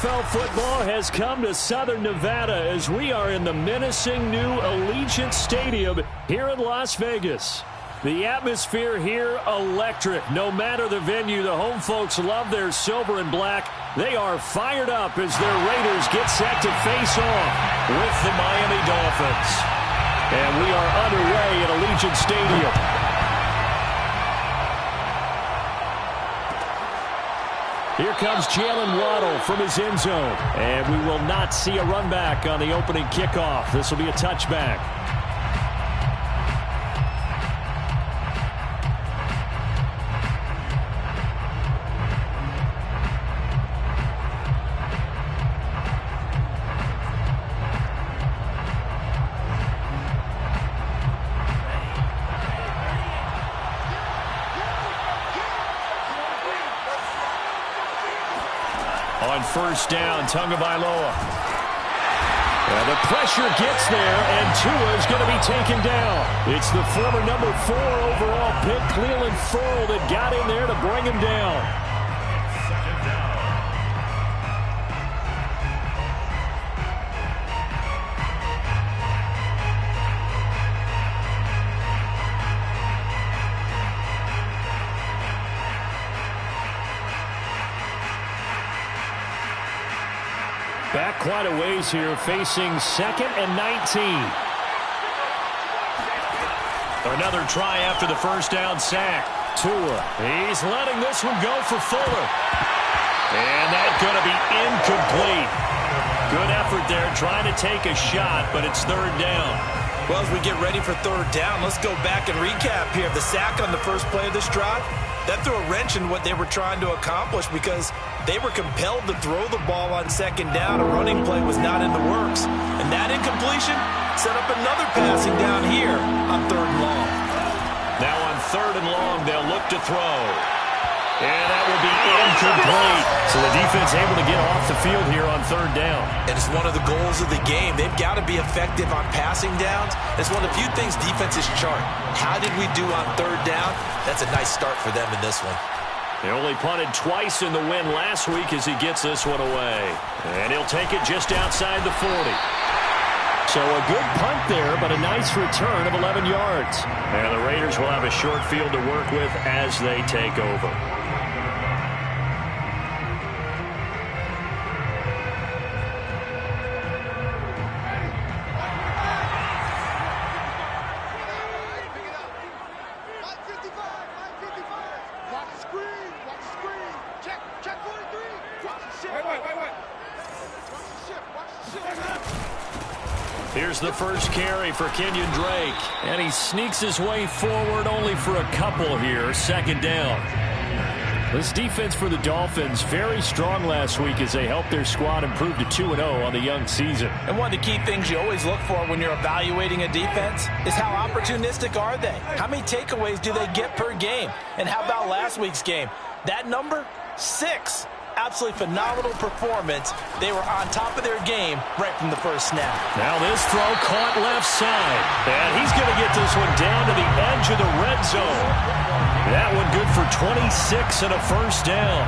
NFL football has come to Southern Nevada as we are in the menacing new Allegiant Stadium here in Las Vegas. The atmosphere here, electric. No matter the venue, the home folks love their silver and black. They are fired up as their Raiders get set to face off with the Miami Dolphins. And we are underway at Allegiant Stadium. Here comes Jalen Waddle from his end zone. And we will not see a run back on the opening kickoff. This will be a touchback. On first down, Tagovailoa. And the pressure gets there, and Tua is going to be taken down. It's the former number 4 overall pick, Clelin Ferrell, that got in there to bring him down. Back quite a ways here, facing 2nd and 19. Another try after the first down sack. Tua, he's letting this one go for Fuller. And that's going to be incomplete. Good effort there, trying to take a shot, but it's 3rd down. Well, as we get ready for 3rd down, let's go back and recap here. The sack on the first play of this drive, that threw a wrench in what they were trying to accomplish because they were compelled to throw the ball on 2nd down. A running play was not in the works. And that incompletion set up another passing down here on 3rd and long. Now on 3rd and long, they'll look to throw. And that will be incomplete. So the defense able to get off the field here on 3rd down. And it's one of the goals of the game. They've got to be effective on passing downs. It's one of the few things defenses chart. How did we do on 3rd down? That's a nice start for them in this one. They only punted twice in the win last week as he gets this one away. And he'll take it just outside the 40. So a good punt there, but a nice return of 11 yards. And the Raiders will have a short field to work with as they take over. Here's the first carry for Kenyon Drake. And he sneaks his way forward only for a couple here. 2nd down. This defense for the Dolphins, very strong last week as they helped their squad improve to 2-0 on the young season. And one of the key things you always look for when you're evaluating a defense is how opportunistic are they? How many takeaways do they get per game? And how about last week's game? That number, 6. Absolutely phenomenal performance. They were on top of their game right from the first snap. Now this throw caught left side. And he's going to get this one down to the edge of the red zone. That one good for 26 and a first down.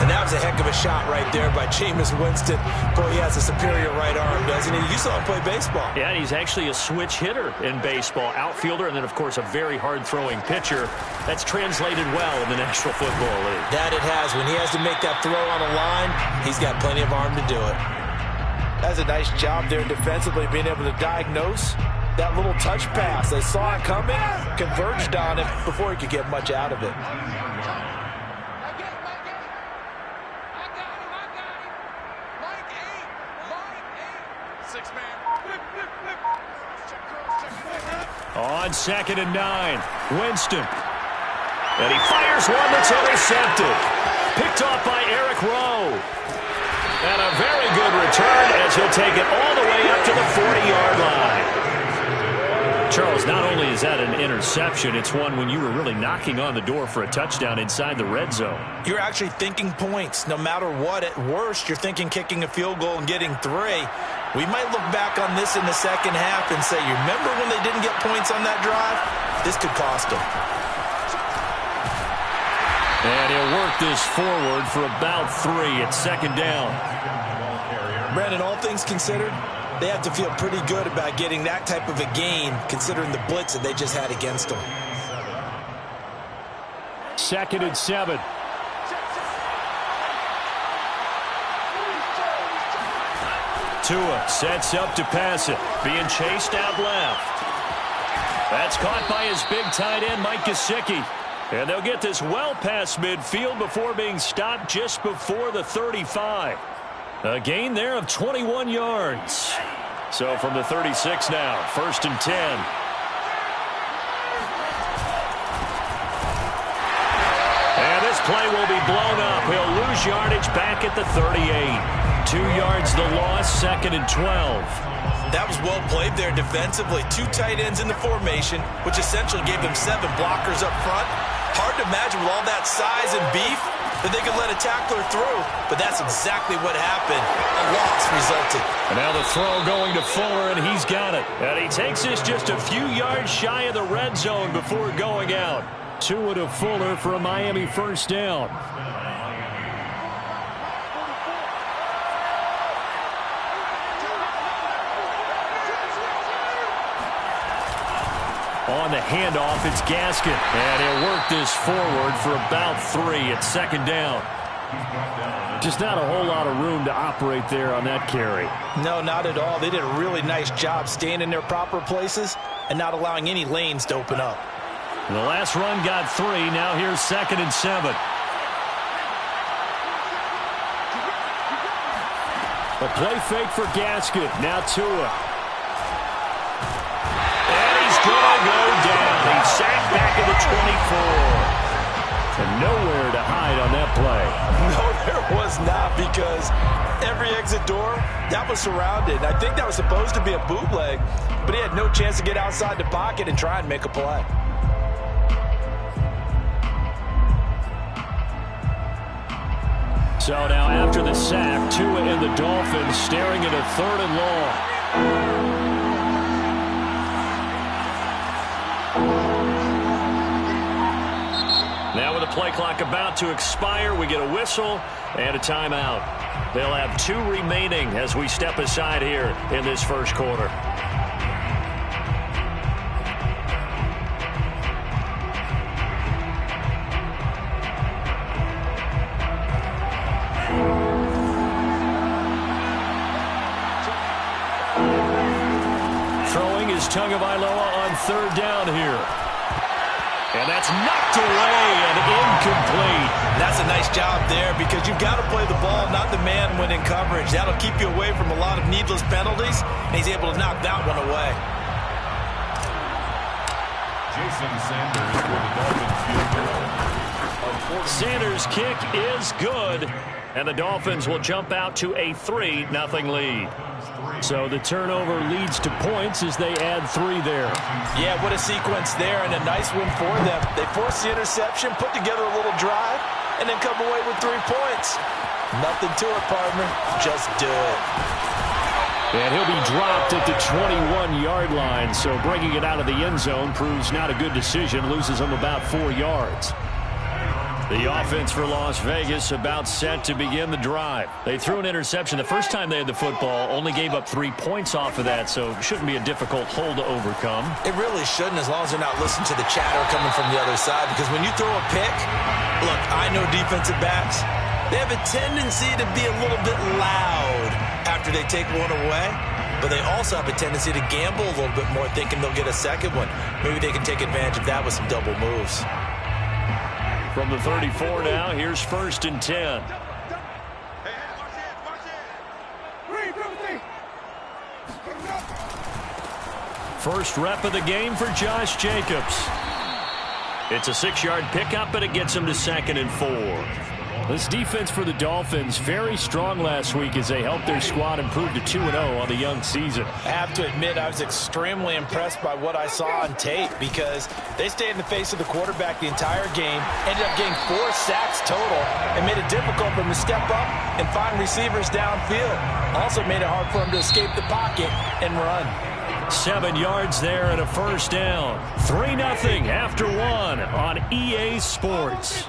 And that was a heck of a shot right there by Jameis Winston. Boy, he has a superior right arm, doesn't he? You saw him play baseball. Yeah, and he's actually a switch hitter in baseball. Outfielder and then, of course, a very hard-throwing pitcher. That's translated well in the National Football League. That it has. When he has to make that throw on a line, he's got plenty of arm to do it. That's a nice job there defensively, being able to diagnose that little touch pass. They saw it coming, converged on it before he could get much out of it. On 2nd and 9, Winston. And he fires one that's intercepted. Picked off by Eric Rowe. And a very good return as he'll take it all the way up to the 40-yard line. Charles, not only is that an interception, it's one when you were really knocking on the door for a touchdown inside the red zone. You're actually thinking points. No matter what, at worst, you're thinking kicking a field goal and getting 3. We might look back on this in the second half and say, you remember when they didn't get points on that drive? This could cost them. And he'll work this forward for about 3 at 2nd down. Brandon, all things considered, they have to feel pretty good about getting that type of a gain considering the blitz that they just had against them. 2nd and 7. Tua sets up to pass it. Being chased out left. That's caught by his big tight end, Mike Gesicki. And they'll get this well past midfield before being stopped just before the 35. A gain there of 21 yards. So from the 36 now, 1st and 10. And this play will be blown up. He'll lose yardage back at the 38. 2 yards the loss, 2nd and 12. That was well played there defensively. 2 tight ends in the formation, which essentially gave them 7 blockers up front. Hard to imagine with all that size and beef that they could let a tackler through, but that's exactly what happened. A loss resulted. And now the throw going to Fuller, and he's got it. And he takes this just a few yards shy of the red zone before going out. Tua to Fuller for a Miami 1st down. On the handoff, it's Gaskin. And he'll work this forward for about 3 at 2nd down. Just not a whole lot of room to operate there on that carry. No, not at all. They did a really nice job staying in their proper places and not allowing any lanes to open up. The last run got 3. Now here's 2nd and 7. A play fake for Gaskin. Now Tua. Going to go down. He's sacked back at the 24. And nowhere to hide on that play. No, there was not, because every exit door, that was surrounded. I think that was supposed to be a bootleg, but he had no chance to get outside the pocket and try and make a play. So now after the sack, Tua and the Dolphins staring at a 3rd and long. Now with the play clock about to expire, we get a whistle and a timeout. They'll have 2 remaining as we step aside here in this 1st quarter. Throwing is Tagovailoa on 3rd down here. And that's knocked away and incomplete. That's a nice job there, because you've got to play the ball, not the man when in coverage. That'll keep you away from a lot of needless penalties, and he's able to knock that one away. Jason Sanders for the Dolphins field goal. Sanders' kick is good, and the Dolphins will jump out to a 3-0 lead. So the turnover leads to points as they add 3 there. Yeah, what a sequence there, and a nice one for them. They force the interception, put together a little drive, and then come away with 3 points. Nothing to it, partner. Just do it. And he'll be dropped at the 21-yard line, so bringing it out of the end zone proves not a good decision. Loses him about 4 yards. The offense for Las Vegas about set to begin the drive. They threw an interception the first time they had the football, only gave up 3 points off of that, so it shouldn't be a difficult hole to overcome. It really shouldn't, as long as they're not listening to the chatter coming from the other side, because when you throw a pick, look, I know defensive backs, they have a tendency to be a little bit loud after they take one away, but they also have a tendency to gamble a little bit more, thinking they'll get a second one. Maybe they can take advantage of that with some double moves. From the 34 now, here's 1st and 10. First rep of the game for Josh Jacobs. It's a 6-yard pickup, but it gets him to 2nd and 4. This defense for the Dolphins, very strong last week as they helped their squad improve to 2-0 on the young season. I have to admit, I was extremely impressed by what I saw on tape, because they stayed in the face of the quarterback the entire game, ended up getting 4 sacks total, and made it difficult for him to step up and find receivers downfield. Also made it hard for him to escape the pocket and run. 7 yards there and a 1st down. 3-0 after 1 on EA Sports.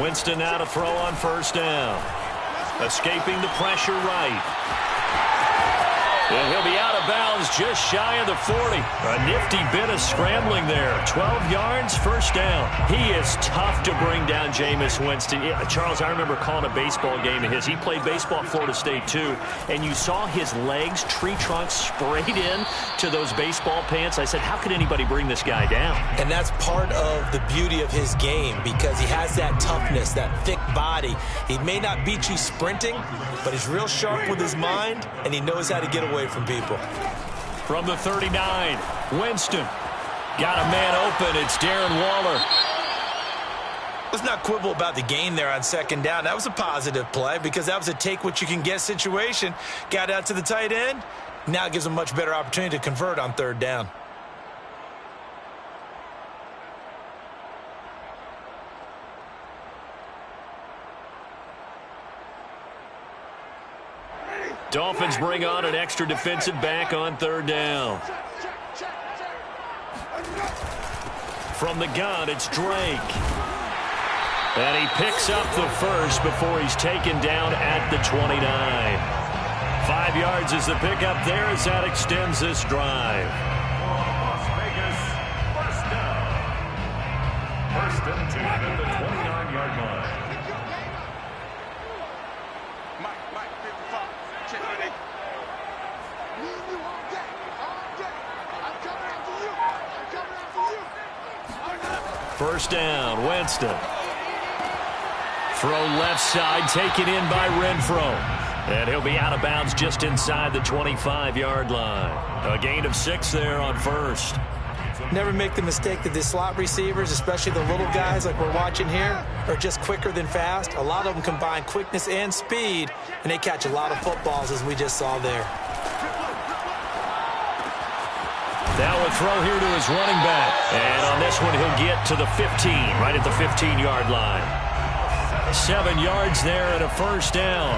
Winston now to throw on first down. Escaping the pressure right. And he'll be out of bounds just shy of the 40. A nifty bit of scrambling there. 12 yards, first down. He is tough to bring down, Jameis Winston. Yeah, Charles, I remember calling a baseball game of his. He played baseball at Florida State, too. And you saw his legs, tree trunks sprayed in to those baseball pants. I said, how could anybody bring this guy down? And that's part of the beauty of his game because he has that toughness, that thick body. He may not beat you sprinting, but he's real sharp with his mind, and he knows how to get away from people. From the 39, Winston. Got a man open. It's Darren Waller. Let's not quibble about the gain there on second down. That was a positive play because that was a take-what-you-can-get situation. Got out to the tight end. Now it gives him a much better opportunity to convert on third down. Dolphins bring on an extra defensive back on third down. From the gun, it's Drake. And he picks up the first before he's taken down at the 29. 5 yards is the pickup there as that extends this drive. Las Vegas, first down. First and 10 at the 29-yard line. First down, Winston. Throw left side, taken in by Renfro. And he'll be out of bounds just inside the 25-yard line. A gain of 6 there on first. Never make the mistake that the slot receivers, especially the little guys like we're watching here, are just quicker than fast. A lot of them combine quickness and speed, and they catch a lot of footballs, as we just saw there. Now a throw here to his running back. And on this one, he'll get to the 15, right at the 15-yard line. 7 yards there and a first down.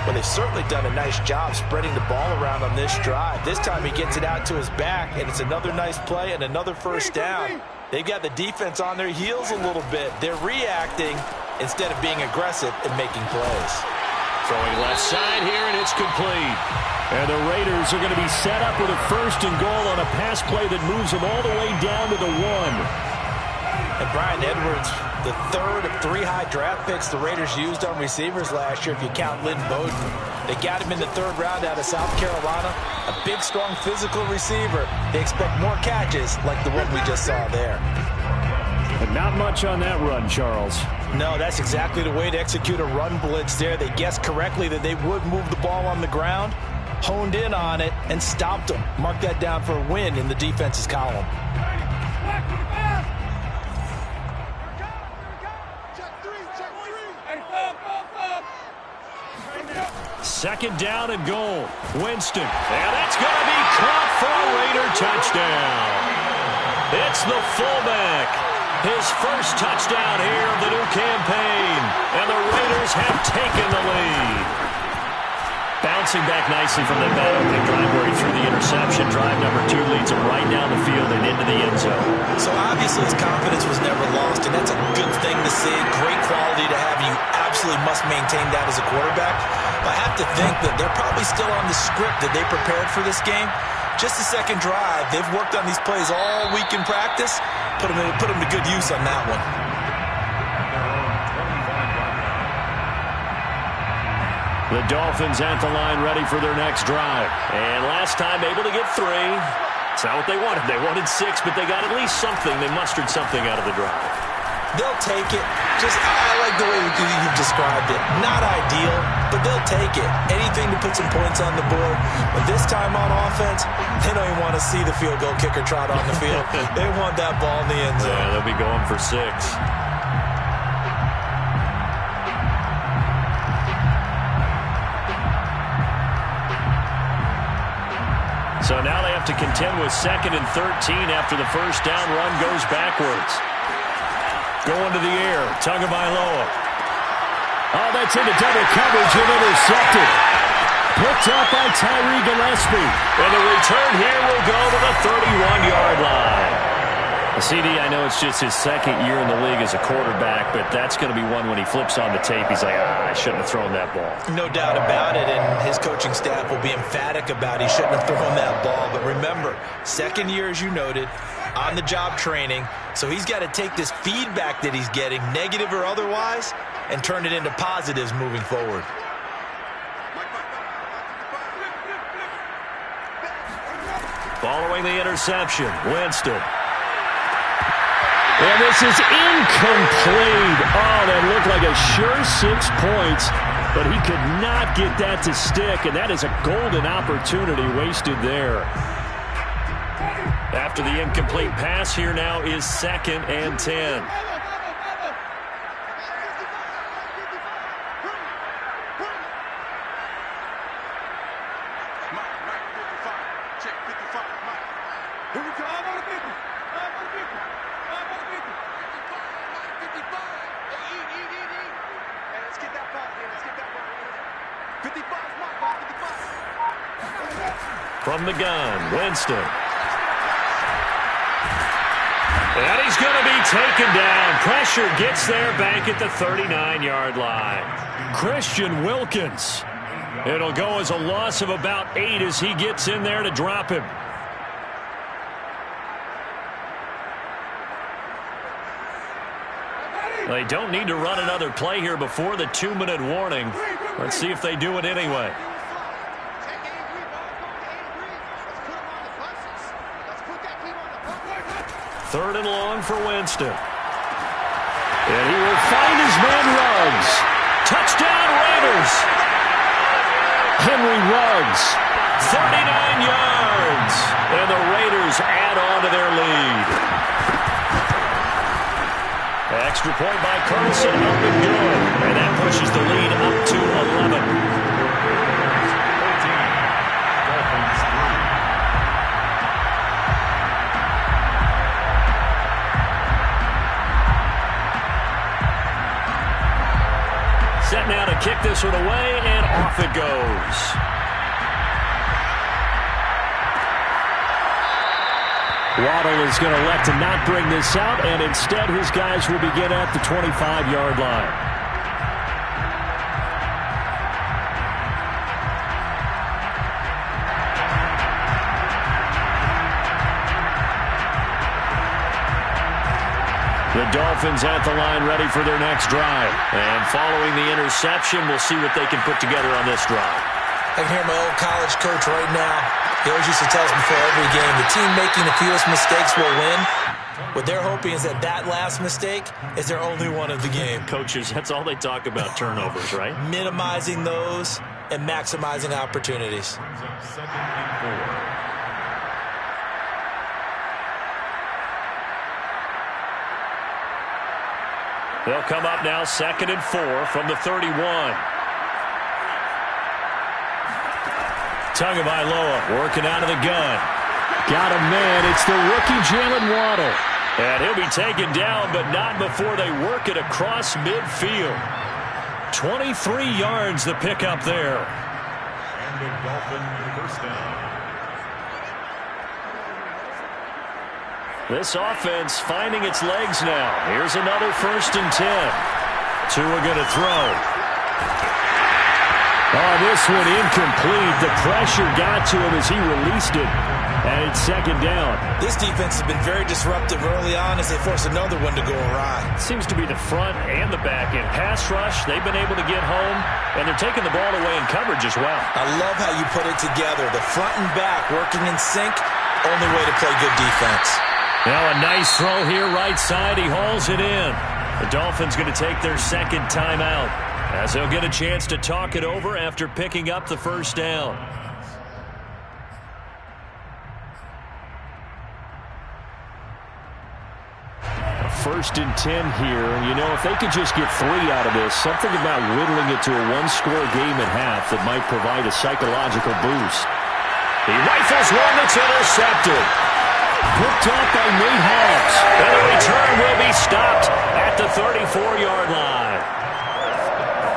Well, they've certainly done a nice job spreading the ball around on this drive. This time he gets it out to his back, and it's another nice play and another first down. They've got the defense on their heels a little bit. They're reacting instead of being aggressive and making plays. Throwing left side here, and it's complete. And the Raiders are going to be set up with a first and goal on a pass play that moves them all the way down to the 1. And Bryan Edwards, the third of 3 high draft picks the Raiders used on receivers last year, if you count Lynn Bowden. They got him in the 3rd round out of South Carolina. A big, strong, physical receiver. They expect more catches like the one we just saw there. But not much on that run, Charles. No, that's exactly the way to execute a run blitz there. They guessed correctly that they would move the ball on the ground, honed in on it, and stopped them. Mark that down for a win in the defense's column. Second down and goal. Winston. And that's going to be caught for a Raider touchdown. It's the fullback. His first touchdown here of the new campaign. And the Raiders have taken the lead. Bouncing back nicely from that bad opening drive where he threw the interception. Drive number 2 leads him right down the field and into the end zone. So obviously his confidence was never lost, and that's a good thing to see. Great quality to have. You absolutely must maintain that as a quarterback. But I have to think that they're probably still on the script that they prepared for this game. Just the second drive. They've worked on these plays all week in practice. Put them to good use on that one. The Dolphins at the line ready for their next drive. And last time able to get 3. It's not what they wanted. They wanted 6, but they got at least something. They mustered something out of the drive. They'll take it. I like the way you've described it. Not ideal, but they'll take it. Anything to put some points on the board. But this time on offense, they don't even want to see the field goal kicker trot on the field. They want that ball in the end zone. Yeah, they'll be going for 6. So now they have to contend with 2nd and 13 after the first down run goes backwards. Going to the air, Tagovailoa. Oh, that's into double coverage and intercepted. Picked up by Tyree Gillespie. And the return here will go to the 31-yard line. CD, I know it's just his second year in the league as a quarterback, but that's going to be one when he flips on the tape, he's like, I shouldn't have thrown that ball. No doubt about it, and his coaching staff will be emphatic about he shouldn't have thrown that ball. But remember, second year, as you noted, on-the-job training, so he's got to take this feedback that he's getting, negative or otherwise, and turn it into positives moving forward. Following the interception, Winston. And this is incomplete. Oh, that looked like a sure 6 points, but he could not get that to stick, and that is a golden opportunity wasted there. After the incomplete pass, here now is 2nd and 10. From the gun, Winston. And he's going to be taken down. Pressure gets there back at the 39-yard line. Christian Wilkins. It'll go as a loss of about 8 as he gets in there to drop him. They don't need to run another play here before the 2-minute warning. Let's see if they do it anyway. 3rd and long for Winston. And he will find his man Ruggs. Touchdown Raiders. Henry Ruggs, 39 yards. And the Raiders add on to their lead. Extra point by Carlson, up and good. And that pushes the lead up to 11. Set now to kick this one away, and off it goes. Waddle is going to elect to not bring this out, and instead his guys will begin at the 25-yard line. The Dolphins at the line ready for their next drive. And following the interception, we'll see what they can put together on this drive. I can hear my old college coach right now. He always used to tell us before every game, the team making the fewest mistakes will win. What they're hoping is that that last mistake is their only one of the game. Coaches, that's all they talk about, turnovers, right? Minimizing those and maximizing opportunities. They'll come up now 2nd and 4 from the 31. Tagovailoa working out of the gun. Got a man. It's the rookie Jalen Waddle. And he'll be taken down, but not before they work it across midfield. 23 yards the pickup there. And the Dolphin first down. This offense finding its legs now. Here's another 1st and 10. Tua going to throw. Oh, this one incomplete. The pressure got to him as he released it. And it's 2nd down. This defense has been very disruptive early on as they force another one to go awry. Seems to be the front and the back end. Pass rush, they've been able to get home, and they're taking the ball away in coverage as well. I love how you put it together. The front and back working in sync, only way to play good defense. Now a nice throw here right side. He hauls it in. The Dolphins going to take their 2nd timeout as they'll get a chance to talk it over after picking up the 1st down. A 1st and 10 here. And, you know, if they could just get 3 out of this, something about whittling it to a one-score game at half that might provide a psychological boost. He rifles one that's intercepted. Picked up by Nate Hobbs. And the return will be stopped at the 34-yard line.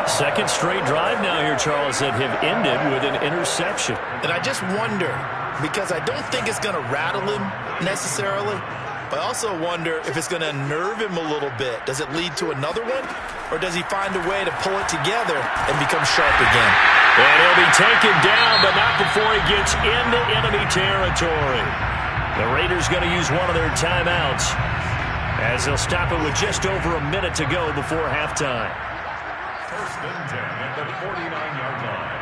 2nd straight drive now here, Charles, that have ended with an interception. And I just wonder, because I don't think it's going to rattle him necessarily, But I also wonder if it's going to unnerve him a little bit. Does it lead to another one? Or does he find a way to pull it together and become sharp again? And he'll be taken down, but not before he gets into enemy territory. The Raiders going to use one of their timeouts as they'll stop it with just over a minute to go before halftime. First and 10 at the 49-yard line.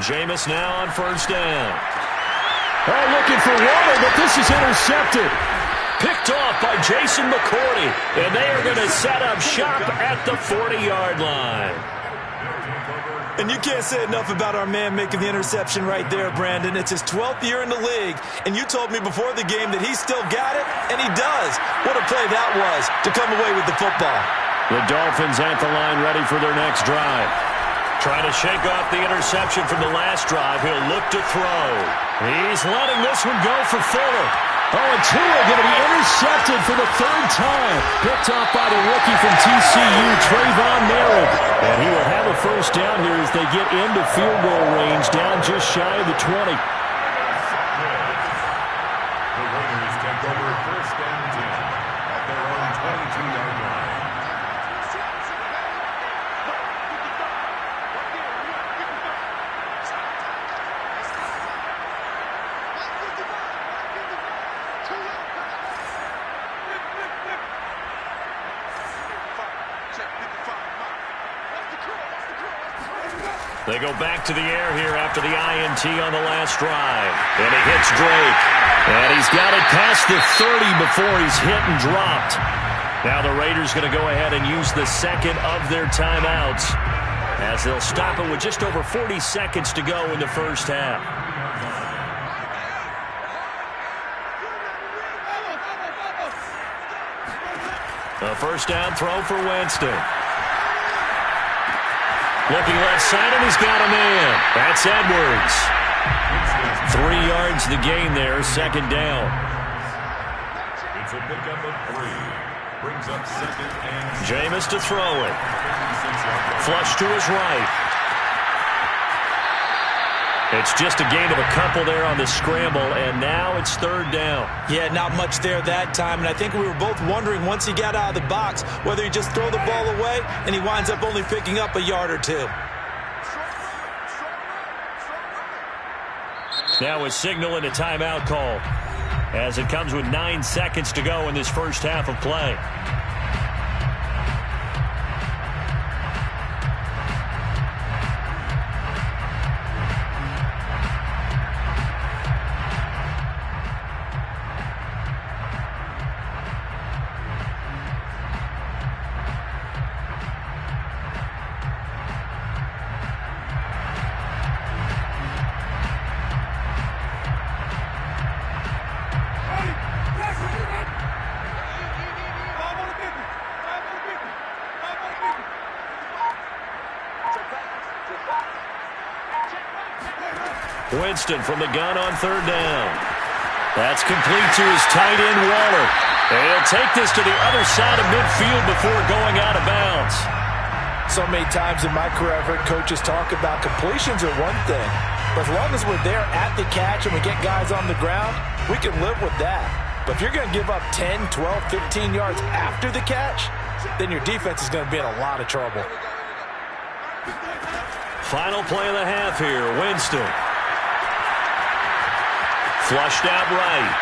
Jameis now on first down. Oh, looking for water, but this is intercepted. Picked off by Jason McCourty, and they are going to set up shop at the 40-yard line. And you can't say enough about our man making the interception right there, Brandon. It's his 12th year in the league, and you told me before the game that he still got it, and he does. What a play that was to come away with the football. The Dolphins at the line ready for their next drive. Trying to shake off the interception from the last drive. He'll look to throw. He's letting this one go for Fuller. Oh, and Tua going to be intercepted for the third time. Picked off by the rookie from TCU, Trayvon Merritt. And he will have a first down here as they get into field goal range, down just shy of the 20. The Raiders take over first and 10 at their own 22-yard line. They go back to the air here after the INT on the last drive. And he hits Drake. And he's got it past the 30 before he's hit and dropped. Now the Raiders going to go ahead and use the second of their timeouts as they'll stop it with just over 40 seconds to go in the first half. A first down throw for Winston. Looking left side, and he's got a man. That's Edwards. 3 yards the gain there, second down. It's a pickup of 3. Brings up second and... Jameis to throw it. Flush to his right. It's just a gain of a couple there on the scramble, and now it's third down. Yeah, not much there that time, and I think we were both wondering once he got out of the box whether he just throw the ball away and he winds up only picking up a yard or two. Now a signal and a timeout call as it comes with 9 seconds to go in this first half of play. Winston from the gun on third down. That's complete to his tight end, Waller. And he'll take this to the other side of midfield before going out of bounds. So many times in my career, I've heard coaches talk about completions are one thing. But as long as we're there at the catch and we get guys on the ground, we can live with that. But if you're going to give up 10, 12, 15 yards after the catch, then your defense is going to be in a lot of trouble. Final play of the half here, Winston. Flushed out right.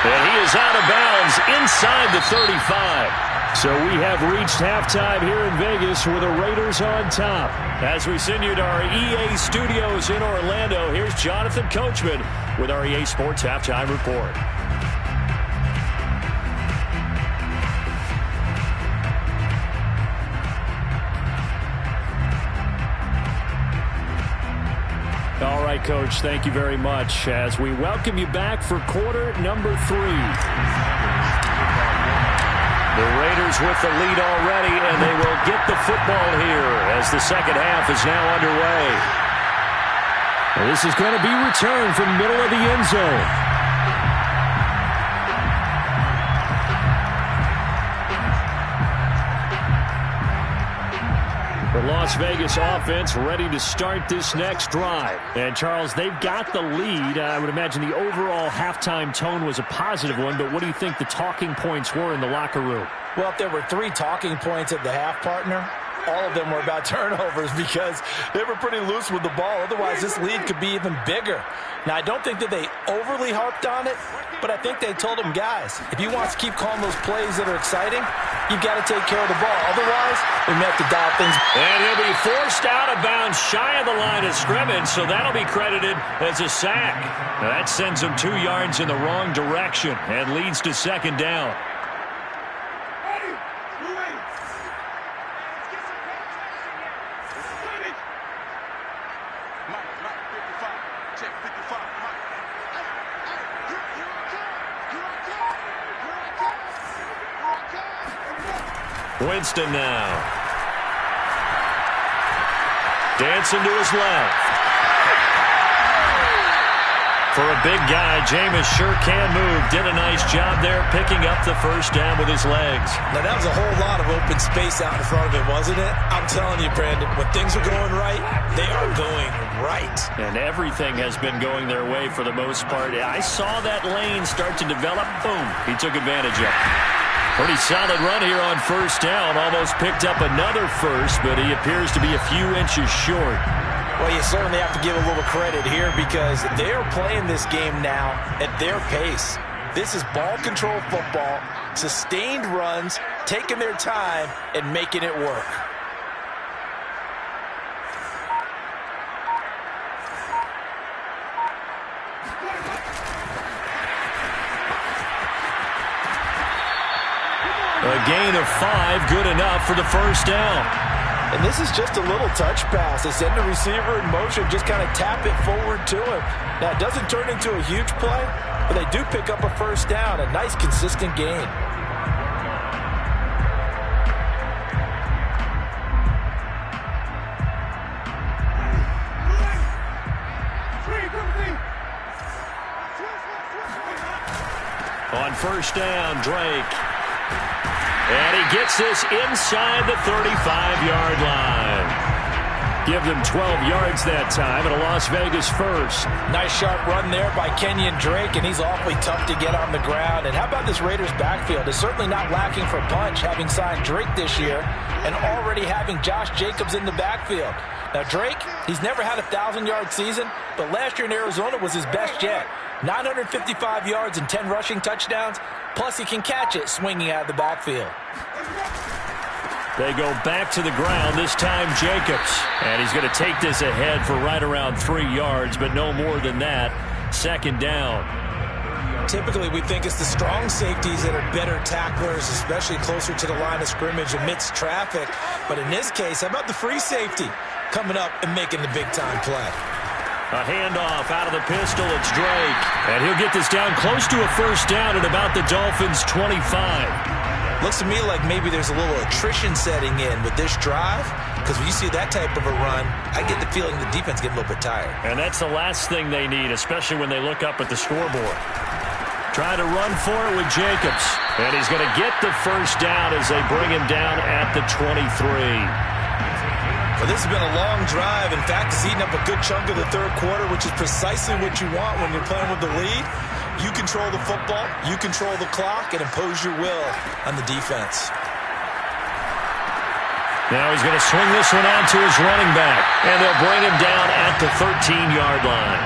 And he is out of bounds inside the 35. So we have reached halftime here in Vegas with the Raiders on top. As we send you to our EA studios in Orlando, here's Jonathan Coachman with our EA Sports Halftime Report. All right, Coach, thank you very much as we welcome you back for quarter number 3. The Raiders with the lead already, and they will get the football here as the second half is now underway. Well, this is going to be returned from the middle of the end zone. The Las Vegas offense ready to start this next drive. And, Charles, they've got the lead. I would imagine the overall halftime tone was a positive one, but what do you think the talking points were in the locker room? Well, if there were 3 talking points at the half, partner, all of them were about turnovers because they were pretty loose with the ball. Otherwise, this lead could be even bigger. Now, I don't think that they overly harped on it, but I think they told them, guys, if you want to keep calling those plays that are exciting, you've got to take care of the ball. Otherwise, we may have to dial things. And he'll be forced out of bounds shy of the line of scrimmage, so that'll be credited as a sack. Now, that sends him 2 yards in the wrong direction and leads to second down. Winston now. Dancing to his left. For a big guy, Jameis sure can move. Did a nice job there picking up the first down with his legs. Now, that was a whole lot of open space out in front of him, wasn't it? I'm telling you, Brandon, when things are going right, they are going right. And everything has been going their way for the most part. I saw that lane start to develop. Boom. He took advantage of it. Pretty solid run here on first down. Almost picked up another first, but he appears to be a few inches short. Well, you certainly have to give a little credit here because they're playing this game now at their pace. This is ball control football, sustained runs, taking their time, and making it work. A gain of 5, good enough for the first down. And this is just a little touch pass. They send the receiver in motion, just kind of tap it forward to him. Now, it doesn't turn into a huge play, but they do pick up a first down, a nice, consistent gain. On first down, Drake. And he gets this inside the 35-yard line. Give them 12 yards that time and a Las Vegas first. Nice sharp run there by Kenyon Drake, and he's awfully tough to get on the ground. And how about this Raiders backfield? It's certainly not lacking for punch, having signed Drake this year and already having Josh Jacobs in the backfield. Now, Drake, he's never had a 1,000-yard season, but last year in Arizona was his best yet. 955 yards and 10 rushing touchdowns, plus he can catch it swinging out of the backfield. They go back to the ground, this time Jacobs. And he's going to take this ahead for right around 3 yards, but no more than that. Second down. Typically, we think it's the strong safeties that are better tacklers, especially closer to the line of scrimmage amidst traffic. But in this case, how about the free safety coming up and making the big-time play? A handoff out of the pistol. It's Drake. And he'll get this down close to a first down at about the Dolphins' 25. Looks to me like maybe there's a little attrition setting in with this drive, because when you see that type of a run, I get the feeling the defense getting a little bit tired. And that's the last thing they need, especially when they look up at the scoreboard. Try to run for it with Jacobs. And he's going to get the first down as they bring him down at the 23. Well, this has been a long drive. In fact, it's eaten up a good chunk of the third quarter, which is precisely what you want when you're playing with the lead. You control the football, you control the clock, and impose your will on the defense. Now he's going to swing this one out to his running back, and they'll bring him down at the 13-yard line.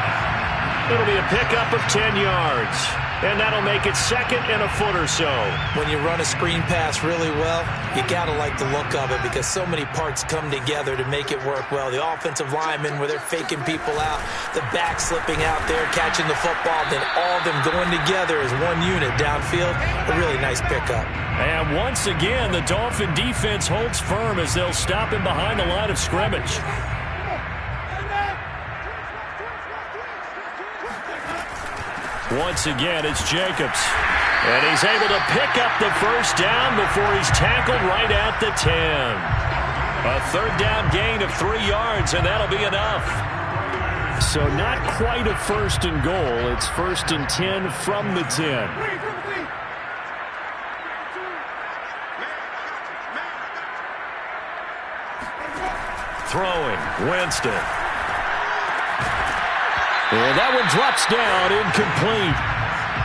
It'll be a pickup of 10 yards. And that'll make it second and a foot or so. When you run a screen pass really well, you got to like the look of it because so many parts come together to make it work well. The offensive linemen, where they're faking people out, the back slipping out there, catching the football, then all of them going together as one unit downfield. A really nice pickup. And once again, the Dolphin defense holds firm as they'll stop him behind the line of scrimmage. Once again, it's Jacobs. And he's able to pick up the first down before he's tackled right at the 10. A third down gain of 3 yards, and that'll be enough. So not quite a first and goal. It's first and 10 from the 10. Throwing, Winston. And that one drops down, incomplete.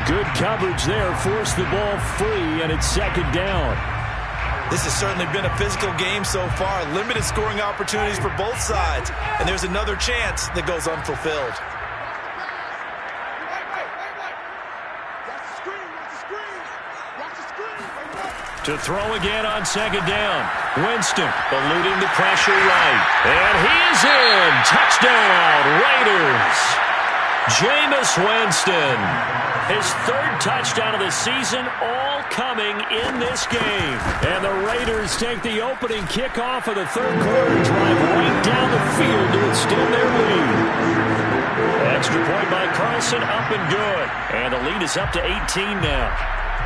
Good coverage there, forced the ball free, and it's second down. This has certainly been a physical game so far. Limited scoring opportunities for both sides. And there's another chance that goes unfulfilled. To throw again on second down. Winston eluding the pressure right. And he is in. Touchdown, Raiders. Jameis Winston. His third touchdown of the season, all coming in this game. And the Raiders take the opening kickoff of the third quarter, drive right down the field to extend their lead. Extra point by Carlson, up and good. And the lead is up to 18 now.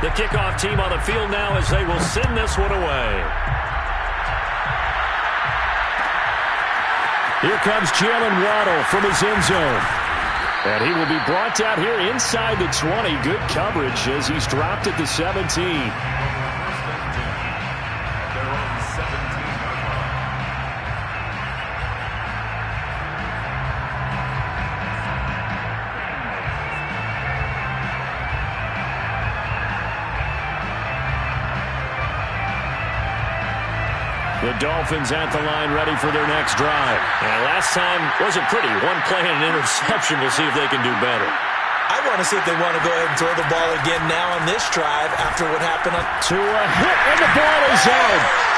The kickoff team on the field now as they will send this one away. Here comes Jalen Waddle from his end zone. And he will be brought down here inside the 20. Good coverage as he's dropped at the 17. The Dolphins at the line ready for their next drive. And last time wasn't pretty. One play and an interception. We'll see if they can do better. I want to see if they want to go ahead and throw the ball again now on this drive after what happened on... To a hit, and the ball is out.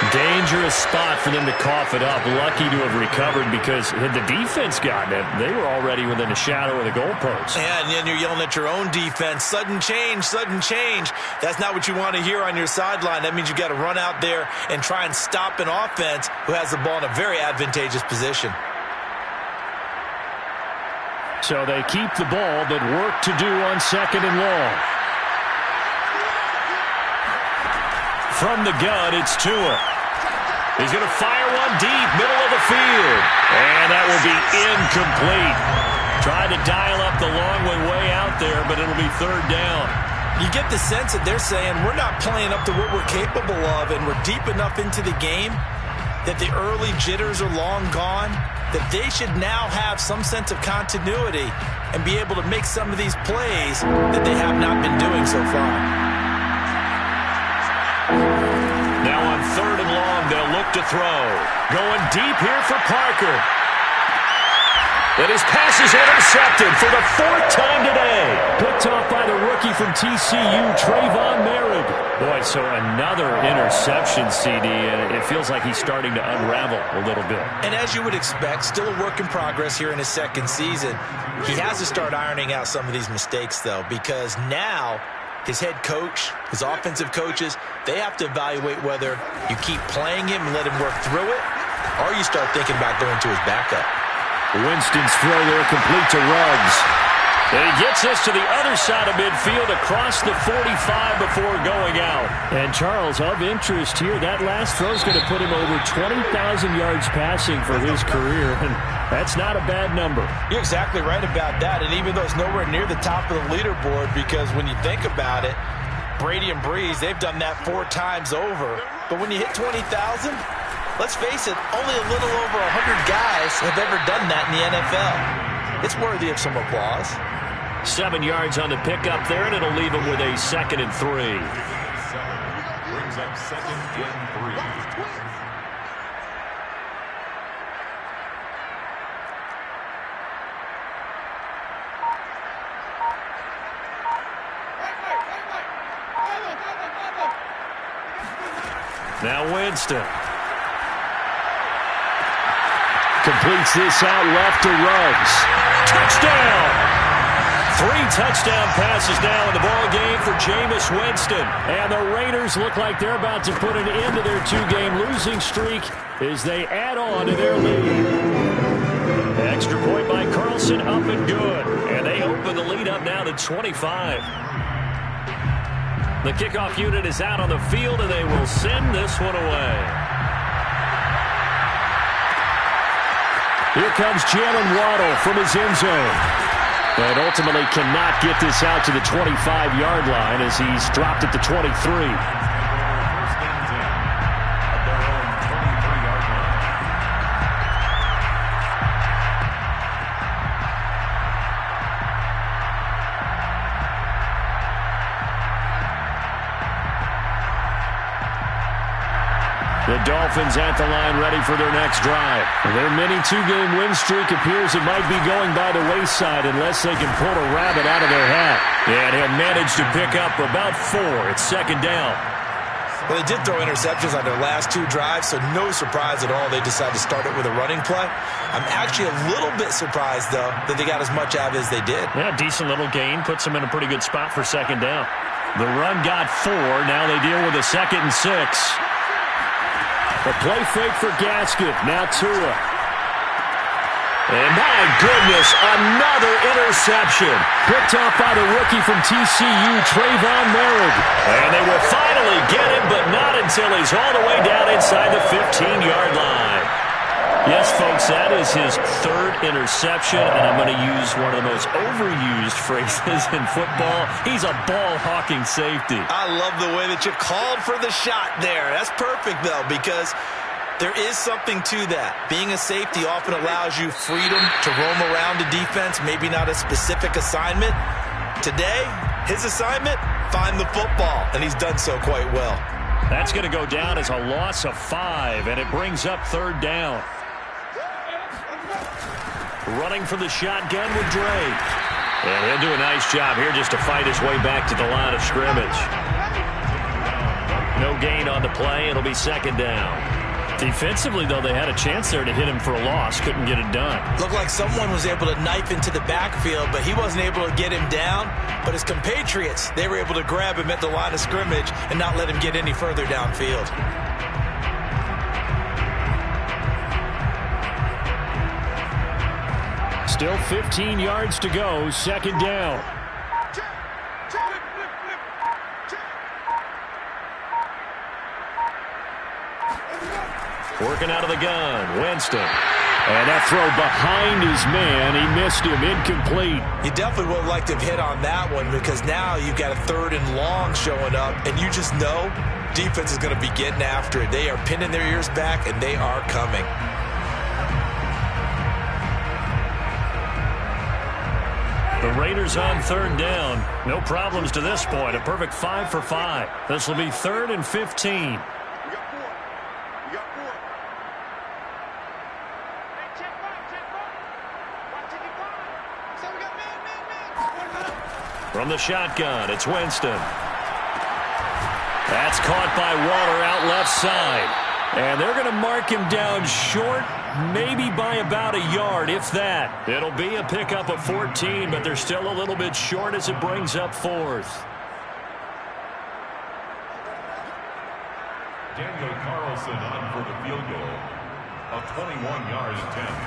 Dangerous spot for them to cough it up. Lucky to have recovered because had the defense gotten it, they were already within a shadow of the goalpost. Yeah, and then you're yelling at your own defense. Sudden change, sudden change. That's not what you want to hear on your sideline. That means you got to run out there and try and stop an offense who has the ball in a very advantageous position. So they keep the ball, but work to do on second and long. From the gun, it's Tua. He's going to fire one deep, middle of the field. And that will be incomplete. Tried to dial up the long way out there, but it'll be third down. You get the sense that they're saying we're not playing up to what we're capable of, and we're deep enough into the game that the early jitters are long gone, that they should now have some sense of continuity and be able to make some of these plays that they have not been doing so far. Now on third and long, they'll look to throw. Going deep here for Parker. And his pass is intercepted for the fourth time today. Picked off by the rookie from TCU, Trayvon Merritt. Boy, so another interception, CD, and it feels like he's starting to unravel a little bit. And as you would expect, still a work in progress here in his second season. He has to start ironing out some of these mistakes, though, because now his head coach, his offensive coaches, they have to evaluate whether you keep playing him and let him work through it, or you start thinking about going to his backup. Winston's throw there complete to Ruggs. And he gets us to the other side of midfield across the 45 before going out. And Charles, of interest here, that last throw is going to put him over 20,000 yards passing for his career. And that's not a bad number. You're exactly right about that. And even though it's nowhere near the top of the leaderboard, because when you think about it, Brady and Breeze, they've done that 4 times over. But when you hit 20,000, let's face it, only a little over 100 guys have ever done that in the NFL. It's worthy of some applause. 7 yards on the pickup there, and it'll leave him with a 2nd and 3. Brings up 2nd and 3. Now Winston. Completes this out left to Ruggs. Touchdown! 3 touchdown passes now in the ball game for Jameis Winston. And the Raiders look like they're about to put an end to their 2-game losing streak as they add on to their lead. Extra point by Carlson, up and good. And they open the lead up now to 25. The kickoff unit is out on the field, and they will send this one away. Here comes Jalen Waddle from his end zone. But ultimately cannot get this out to the 25-yard line as he's dropped at the 23. The Dolphins at the line ready for their next drive. Their mini two-game win streak appears it might be going by the wayside unless they can pull a rabbit out of their hat. And he'll manage to pick up about 4. It's second down. Well, they did throw interceptions on their last 2 drives, so no surprise at all they decided to start it with a running play. I'm actually a little bit surprised, though, that they got as much out as they did. Yeah, decent little gain. Puts them in a pretty good spot for second down. The run got 4. Now they deal with a 2nd and 6. The play fake for Gaskin. Now Tua. And my goodness, another interception. Picked off by the rookie from TCU, Trayvon Merritt. And they will finally get him, but not until he's all the way down inside the 15-yard line. Yes, folks, that is his 3rd interception, and I'm going to use one of the most overused phrases in football. He's a ball-hawking safety. I love the way that you called for the shot there. That's perfect, though, because there is something to that. Being a safety often allows you freedom to roam around the defense, maybe not a specific assignment. Today, his assignment, find the football, and he's done so quite well. That's going to go down as a loss of 5, and it brings up 3rd down. Running for the shotgun with Drake. And he'll do a nice job here just to fight his way back to the line of scrimmage. No gain on the play. It'll be second down. Defensively, though, they had a chance there to hit him for a loss. Couldn't get it done. Looked like someone was able to knife into the backfield, but he wasn't able to get him down. But his compatriots, they were able to grab him at the line of scrimmage and not let him get any further downfield. Still 15 yards to go, second down. Working out of the gun, Winston. And that throw behind his man, he missed him, incomplete. You definitely would have liked to have hit on that one because now you've got a 3rd and long showing up, and you just know defense is going to be getting after it. They are pinning their ears back, and they are coming. The Raiders on 3rd down. No problems to this point. A perfect 5 for 5. This will be 3rd and 15. From the shotgun, it's Winston. That's caught by Waller out left side. And they're going to mark him down short, maybe by about a yard, if that. It'll be a pickup of 14, but they're still a little bit short as it brings up 4th. Daniel Carlson on for the field goal of 21 yards attempt.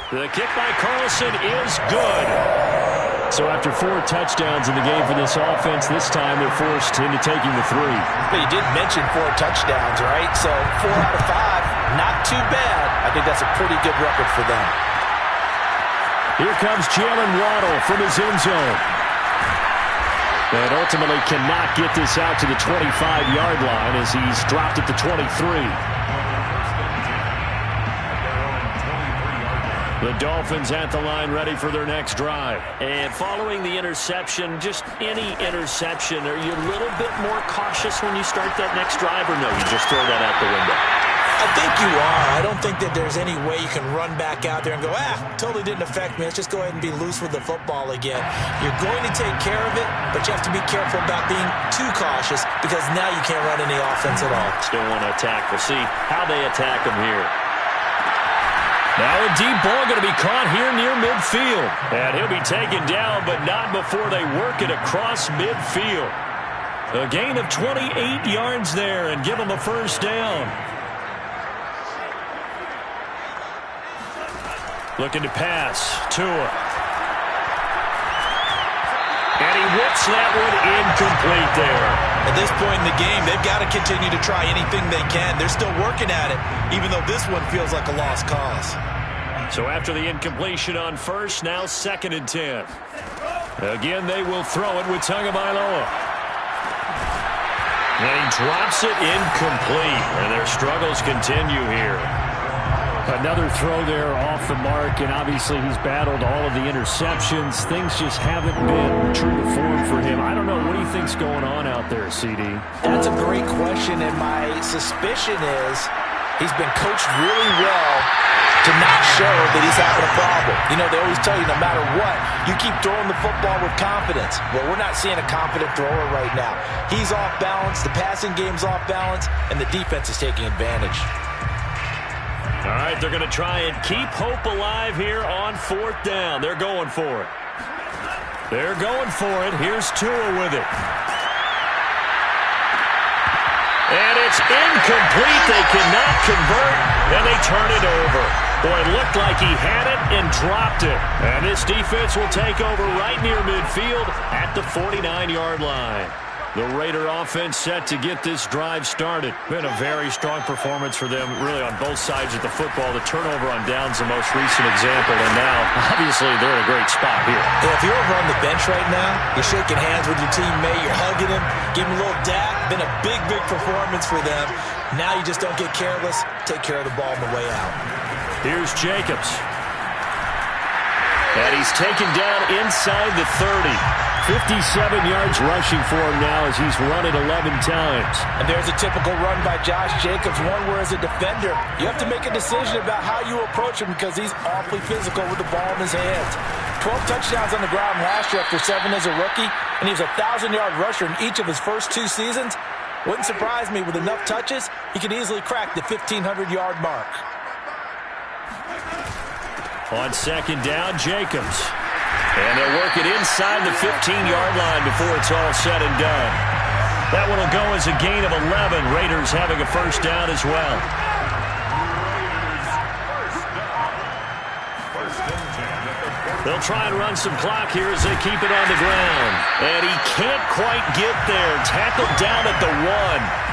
The kick by Carlson is good. So after 4 touchdowns in the game for this offense, this time they're forced into taking the 3. But you did mention 4 touchdowns, right? So 4 out of 5, not too bad. I think that's a pretty good record for them. Here comes Jalen Waddle from his end zone. And ultimately cannot get this out to the 25-yard line as he's dropped at the 23. The Dolphins at the line ready for their next drive. And following the interception, just any interception, are you a little bit more cautious when you start that next drive, or no, you just throw that out the window? I think you are. I don't think that there's any way you can run back out there and go, totally didn't affect me. Let's just go ahead and be loose with the football again. You're going to take care of it, but you have to be careful about being too cautious because now you can't run any offense at all. Still want to attack. We'll see how they attack them here. Now a deep ball going to be caught here near midfield. And he'll be taken down, but not before they work it across midfield. A gain of 28 yards there and give them a first down. Looking to pass. Tua. And he whips that one incomplete there. At this point in the game, they've got to continue to try anything they can. They're still working at it, even though this one feels like a lost cause. So after the incompletion on first, now 2nd and 10. Again, they will throw it with Tagovailoa. And he drops it incomplete. And their struggles continue here. Another throw there off the mark, and obviously he's battled all of the interceptions. Things just haven't been true to form for him. I don't know. What do you think's going on out there, CD? That's a great question, and my suspicion is he's been coached really well to not show that he's having a problem. You know, they always tell you no matter what, you keep throwing the football with confidence. Well, we're not seeing a confident thrower right now. He's off balance, the passing game's off balance, and the defense is taking advantage. All right, they're going to try and keep hope alive here on 4th down. They're going for it. They're going for it. Here's Tua with it. And it's incomplete. They cannot convert, and they turn it over. Boy, it looked like he had it and dropped it. And this defense will take over right near midfield at the 49-yard line. The Raider offense set to get this drive started. Been a very strong performance for them, really, on both sides of the football. The turnover on down's the most recent example, and now, obviously, they're in a great spot here. Yeah, if you're over on the bench right now, you're shaking hands with your teammate, you're hugging him, giving him a little dap. Been a big, big performance for them. Now you just don't get careless. Take care of the ball on the way out. Here's Jacobs. And he's taken down inside the 30. 57 yards rushing for him now as he's run it 11 times. And there's a typical run by Josh Jacobs, one where as a defender, you have to make a decision about how you approach him because he's awfully physical with the ball in his hands. 12 touchdowns on the ground last year after 7 as a rookie, and he was a 1,000-yard rusher in each of his first 2 seasons. Wouldn't surprise me with enough touches, he could easily crack the 1,500-yard mark. On 2nd down, Jacobs. And they'll work it inside the 15-yard line before it's all said and done. That one will go as a gain of 11. Raiders having a first down as well. They'll try and run some clock here as they keep it on the ground. And he can't quite get there. Tackled down at the 1.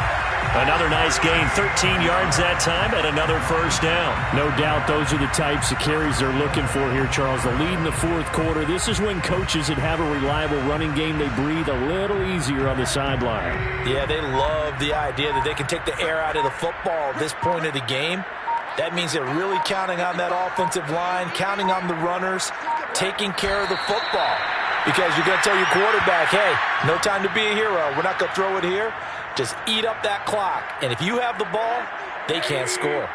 Another nice gain, 13 yards that time, and another first down. No doubt those are the types of carries they're looking for here, Charles. The lead in the 4th quarter. This is when coaches that have a reliable running game, they breathe a little easier on the sideline. Yeah, they love the idea that they can take the air out of the football at this point of the game. That means they're really counting on that offensive line, counting on the runners, taking care of the football. Because you're going to tell your quarterback, hey, no time to be a hero. We're not going to throw it here. Just eat up that clock. And if you have the ball, they can't score.